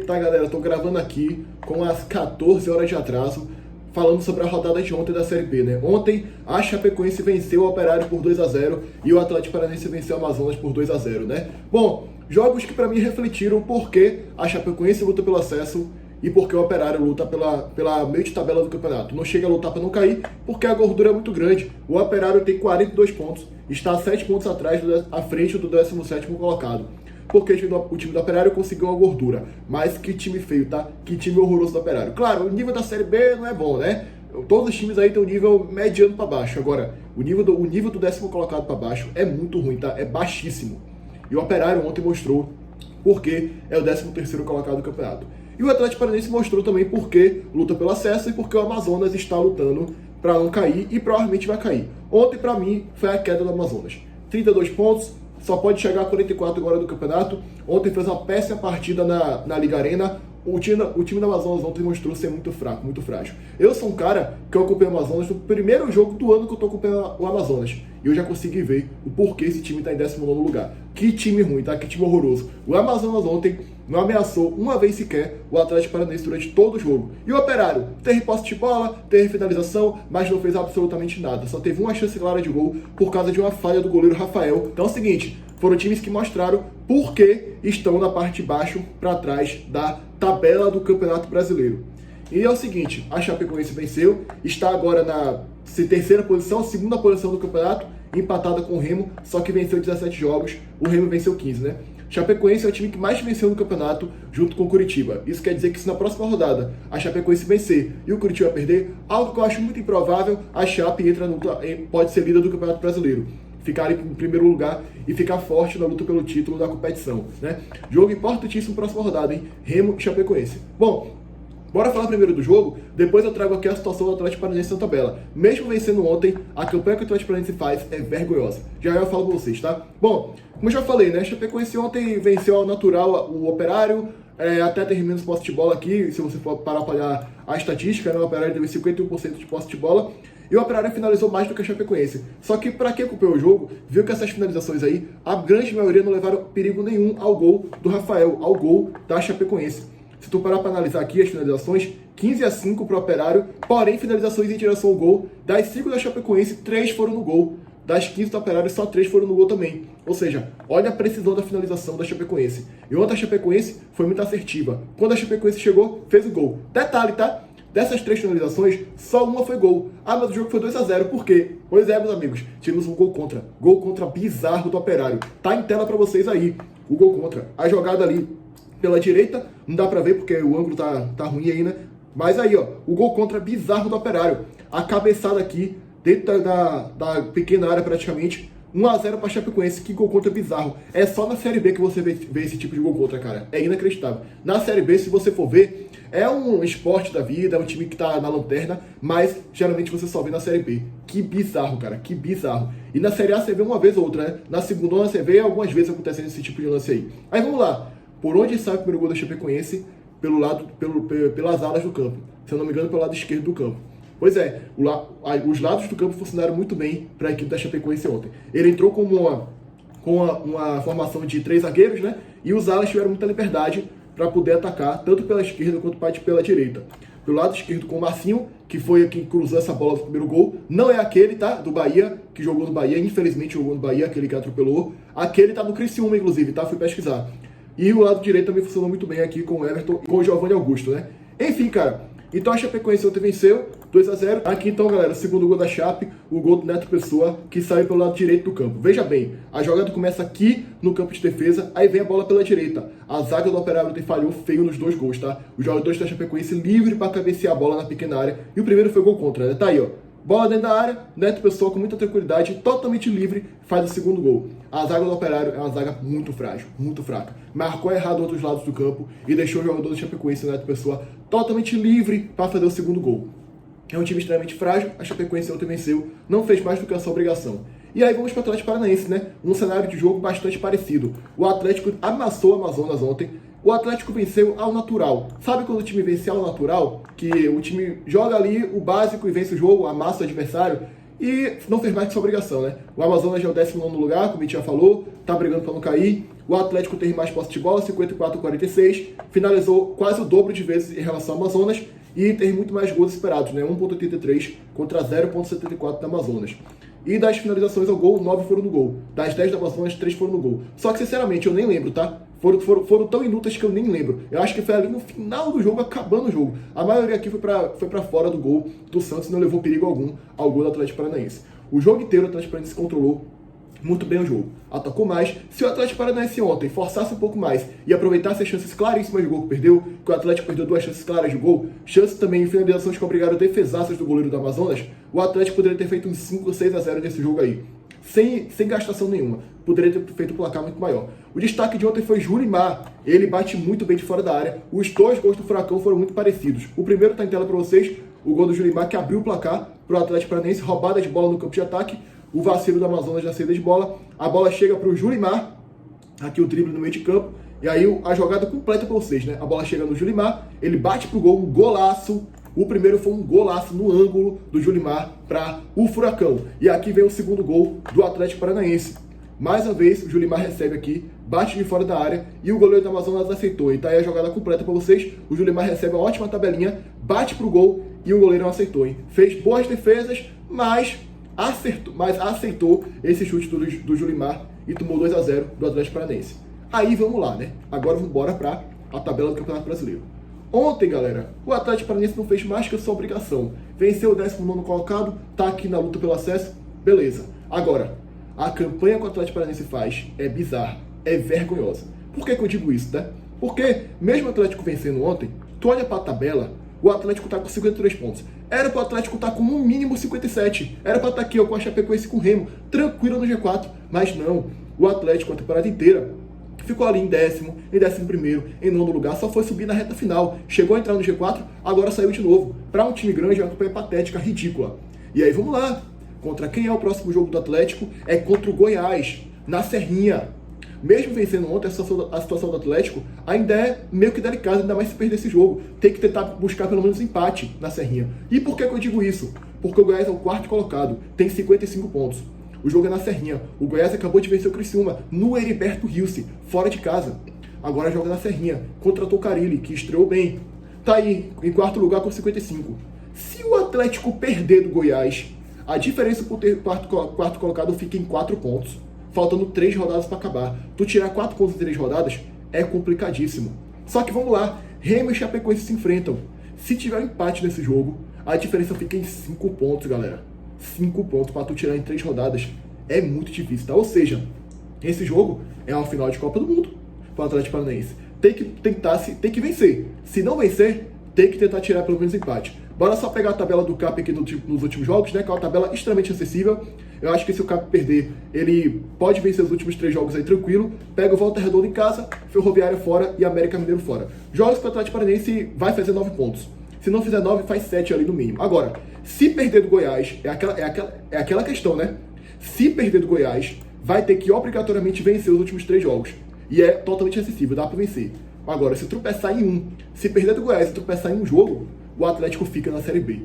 Tá, galera, eu tô gravando aqui com as 14 horas de atraso, falando sobre a rodada de ontem da Série B, né? Ontem, a Chapecoense venceu o Operário por 2-0 e o Atlético Paranaense venceu o Amazonas por 2-0, né? Bom, jogos que pra mim refletiram por que a Chapecoense luta pelo acesso e porque o Operário luta pela meio de tabela do campeonato. Não chega a lutar para não cair, porque a gordura é muito grande. O Operário tem 42 pontos, está 7 pontos atrás, à frente do 17º colocado. Porque o time do Operário conseguiu uma gordura. Mas que time feio, tá? Que time horroroso do Operário. Claro, o nível da Série B não é bom, né? Todos os times aí tem um nível mediano para baixo. Agora, o nível do 10º colocado para baixo é muito ruim, tá? É baixíssimo. E o Operário ontem mostrou porque é o 13º colocado do campeonato. E o Atlético Paranaense mostrou também porque luta pelo acesso e porque o Amazonas está lutando para não cair e provavelmente vai cair. Ontem, para mim, foi a queda do Amazonas. 32 pontos, só pode chegar a 44 agora do campeonato. Ontem fez uma péssima partida na Liga Arena. O time do Amazonas ontem mostrou ser muito fraco, muito frágil. Eu sou um cara que eu acompanho o Amazonas no primeiro jogo do ano que eu tô acompanhando o Amazonas. E eu já consegui ver o porquê esse time tá em 19º lugar. Que time ruim, tá? Que time horroroso. O Amazonas ontem não ameaçou uma vez sequer o Atlético Paranaense durante todo o jogo. E o Operário teve posse de bola, teve finalização, mas não fez absolutamente nada. Só teve uma chance clara de gol por causa de uma falha do goleiro Rafael. Então é o seguinte, foram times que mostraram por que estão na parte de baixo para trás da tabela do Campeonato Brasileiro. E é o seguinte, a Chapecoense venceu, está agora na terceira posição, segunda posição do campeonato, empatada com o Remo, só que venceu 17 jogos, o Remo venceu 15, né? Chapecoense é o time que mais venceu no campeonato, junto com o Curitiba. Isso quer dizer que se na próxima rodada a Chapecoense vencer e o Curitiba perder, algo que eu acho muito improvável, a Chape pode ser líder do Campeonato Brasileiro. Ficar em primeiro lugar e ficar forte na luta pelo título da competição, né? Jogo importantíssimo próxima rodada, hein? Remo e Chapecoense. Bom, bora falar primeiro do jogo, depois eu trago aqui a situação do Atlético Paranaense na tabela. Mesmo vencendo ontem, a campanha que o Atlético Paranaense faz é vergonhosa. Já eu falo pra vocês, tá? Bom, como eu já falei, né? A Chapecoense ontem venceu ao natural o Operário, até ter menos posse de bola aqui, se você for parar para olhar a estatística, né? O Operário teve 51% de posse de bola. E o Operário finalizou mais do que a Chapecoense. Só que para quem acompanhou o jogo, viu que essas finalizações aí, a grande maioria não levaram perigo nenhum ao gol do Rafael, ao gol da Chapecoense. Se tu parar para analisar aqui as finalizações, 15-5 para o Operário, porém finalizações em direção ao gol. Das 5 da Chapecoense, 3 foram no gol. Das 15 do Operário, só 3 foram no gol também. Ou seja, olha a precisão da finalização da Chapecoense. E ontem a Chapecoense foi muito assertiva. Quando a Chapecoense chegou, fez o gol. Detalhe, tá? Dessas 3 finalizações, só uma foi gol. Ah, mas o jogo foi 2-0. Por quê? Pois é, meus amigos. Tivemos um gol contra. Gol contra bizarro do Operário. Tá em tela pra vocês aí. O gol contra. A jogada ali pela direita. Não dá pra ver porque o ângulo tá ruim aí, né? Mas aí, ó. O gol contra bizarro do Operário. A cabeçada aqui, dentro da pequena área praticamente. 1-0 pra Chapecoense, que gol contra bizarro. É só na Série B que você vê esse tipo de gol contra, cara. É inacreditável. Na Série B, se você for ver, é um esporte da vida, é um time que tá na lanterna, mas geralmente você só vê na Série B. Que bizarro, cara, que bizarro. E na Série A você vê uma vez ou outra, né? Na segunda você vê algumas vezes acontecendo esse tipo de lance aí. Aí vamos lá. Por onde sai o primeiro gol da Chapecoense? Pelas alas do campo. Se eu não me engano, pelo lado esquerdo do campo. Pois é, os lados do campo funcionaram muito bem para a equipe da Chapecoense ontem. Ele entrou com uma formação de 3 zagueiros, né? E os alas tiveram muita liberdade para poder atacar, tanto pela esquerda quanto pela direita. Pelo lado esquerdo com o Marcinho, que foi quem cruzou essa bola no primeiro gol. Não é aquele, tá? Do Bahia, que jogou no Bahia, infelizmente jogou no Bahia, aquele que atropelou. Aquele tá no Criciúma, inclusive, tá? Fui pesquisar. E o lado direito também funcionou muito bem aqui com o Everton e com o Giovanni Augusto, né? Enfim, cara. Então a Chapecoense ontem venceu, 2-0. Aqui então, galera, segundo gol da Chape, o gol do Neto Pessoa, que saiu pelo lado direito do campo. Veja bem, a jogada começa aqui no campo de defesa, aí vem a bola pela direita. A zaga do Operário ontem falhou feio nos 2 gols, tá? Os jogadores da Chapecoense livre para cabecear a bola na pequena área. E o primeiro foi gol contra, né? Tá aí, ó. Bola dentro da área, Neto Pessoa com muita tranquilidade, totalmente livre, faz o segundo gol. A zaga do Operário é uma zaga muito frágil, muito fraca. Marcou errado outros lados do campo e deixou o jogador do Chapecoense, Neto Pessoa, totalmente livre para fazer o segundo gol. É um time extremamente frágil, a Chapecoense ontem venceu, não fez mais do que a sua obrigação. E aí vamos para o Atlético Paranaense, né? Um cenário de jogo bastante parecido. O Atlético amassou o Amazonas ontem. O Atlético venceu ao natural. Sabe quando o time vence ao natural? Que o time joga ali o básico e vence o jogo, amassa o adversário. e não fez mais que sua obrigação, né? O Amazonas já é o 19º lugar, como a gente já falou, tá brigando para não cair. O Atlético tem mais posse de bola, 54-46, finalizou quase o dobro de vezes em relação ao Amazonas e tem muito mais gols esperados, né? 1,83 contra 0,74 da Amazonas. E das finalizações ao gol, 9 foram no gol. Das 10 da Amazonas, 3 foram no gol. Só que, sinceramente, eu nem lembro, tá? Foram tão inúteis que eu nem lembro. Eu acho que foi ali no final do jogo, acabando o jogo. A maioria aqui foi pra fora do gol do Santos e não levou perigo algum ao gol do Atlético Paranaense. O jogo inteiro o Atlético Paranaense controlou muito bem o jogo. Atacou mais. Se o Atlético Paranaense ontem forçasse um pouco mais e aproveitasse as chances claríssimas de gol que perdeu, que o Atlético perdeu 2 chances claras de gol, chances também em finalizações que obrigaram defesaças do goleiro do Amazonas, o Atlético poderia ter feito uns 5 ou 6-0 nesse jogo aí. Sem gastação nenhuma. Poderia ter feito um placar muito maior. O destaque de ontem foi Julimar. Ele bate muito bem de fora da área. Os 2 gols do Furacão foram muito parecidos. O primeiro está em tela para vocês. O gol do Julimar que abriu o placar para o Atlético Paranaense. Roubada de bola no campo de ataque. O vacilo do Amazonas na saída de bola. A bola chega para o Julimar. Aqui o drible no meio de campo. E aí a jogada completa para vocês, né? A bola chega no Julimar. Ele bate pro gol. Um golaço. O primeiro foi um golaço no ângulo do Julimar para o Furacão. E aqui vem o segundo gol do Atlético Paranaense. Mais uma vez, o Julimar recebe aqui, bate de fora da área e o goleiro do Amazonas aceitou. E tá aí a jogada completa para vocês. O Julimar recebe uma ótima tabelinha, bate pro gol e o goleiro não aceitou, hein? Fez boas defesas, mas aceitou esse chute do Julimar e tomou 2-0 do Atlético Paranaense. Aí vamos lá, né? Agora vamos embora para a tabela do Campeonato Brasileiro. Ontem, galera, o Atlético Paranaense não fez mais que a sua obrigação. Venceu o 19º colocado, tá aqui na luta pelo acesso, beleza. Agora, a campanha que o Atlético Paranaense faz é bizarra, é vergonhosa. Por que eu digo isso, né? Porque, mesmo o Atlético vencendo ontem, tu olha pra tabela, o Atlético tá com 53 pontos. Era pro Atlético estar com no mínimo 57. Era pra estar aqui, ó, com a Chapecoense e com o Remo, tranquilo no G4. Mas não, o Atlético a temporada inteira ficou ali em 10º, em 11º, em 9º lugar, só foi subir na reta final. Chegou a entrar no G4, agora saiu de novo. Para um time grande é uma campanha patética, ridícula. E aí vamos lá. Contra quem é o próximo jogo do Atlético? É contra o Goiás, na Serrinha. Mesmo vencendo ontem, a situação do Atlético ainda é meio que delicada, ainda mais se perder esse jogo. Tem que tentar buscar pelo menos empate na Serrinha. E por que eu digo isso? Porque o Goiás é o 4º colocado, tem 55 pontos. O jogo é na Serrinha. O Goiás acabou de vencer o Criciúma no Heriberto Rilse, fora de casa. Agora joga na Serrinha, contra o Tocarilli, que estreou bem. Tá aí, em 4º lugar com 55. Se o Atlético perder do Goiás, a diferença por ter quarto colocado fica em 4 pontos. Faltando 3 rodadas para acabar. Tu tirar 4 pontos em 3 rodadas é complicadíssimo. Só que vamos lá, Remo e Chapecoense se enfrentam. Se tiver um empate nesse jogo, a diferença fica em 5 pontos, galera. 5 pontos para tu tirar em 3 rodadas é muito difícil, tá? Ou seja, esse jogo é uma final de Copa do Mundo para o Atlético Paranaense. Tem que vencer. Se não vencer, tem que tentar tirar pelo menos empate. Bora só pegar a tabela do CAP aqui nos últimos jogos, né? Que é uma tabela extremamente acessível. Eu acho que se o CAP perder, ele pode vencer os últimos 3 jogos aí tranquilo. Pega o Volta Redonda em casa, Ferroviária fora e América Mineiro fora. Jogos que o Atlético Paranaense vai fazer 9 pontos. Se não fizer 9, faz 7 ali no mínimo. Agora, se perder do Goiás, é aquela questão, né? Se perder do Goiás, vai ter que obrigatoriamente vencer os últimos 3 jogos. E é totalmente acessível, dá pra vencer. Agora, se tropeçar em um, se perder do Goiás e tropeçar em um jogo, o Atlético fica na Série B.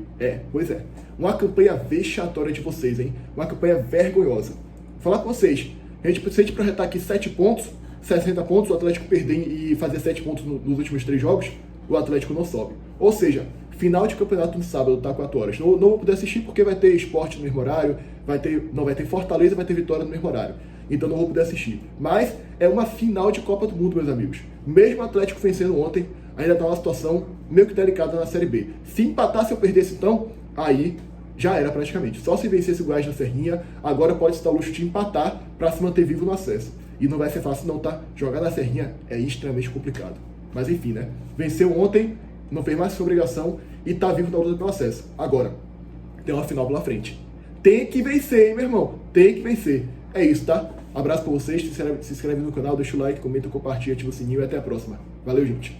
Pois é. Uma campanha vexatória de vocês, hein? Uma campanha vergonhosa. Vou falar com vocês. Se a gente projetar aqui 7 pontos, 60 pontos, o Atlético perder e fazer 7 pontos nos últimos 3 jogos, o Atlético não sobe. Ou seja, final de campeonato no sábado, tá? 4 horas. Não vou poder assistir porque vai ter esporte no mesmo horário, vai ter Fortaleza, vai ter Vitória no mesmo horário. Então não vou poder assistir. Mas é uma final de Copa do Mundo, meus amigos. Mesmo o Atlético vencendo ontem, ainda está uma situação meio que delicada na Série B. Se empatasse ou perdesse, então, aí já era praticamente. Só se vencesse o Goiás na Serrinha, agora pode se dar o luxo de empatar para se manter vivo no acesso. E não vai ser fácil não, tá? Jogar na Serrinha é extremamente complicado. Mas enfim, né? Venceu ontem, não fez mais sua obrigação e tá vivo na luta pelo acesso. Agora, tem uma final pela frente. Tem que vencer, hein, meu irmão? Tem que vencer. É isso, tá? Abraço pra vocês, se inscreve no canal, deixa o like, comenta, compartilha, ativa o sininho e até a próxima. Valeu, gente!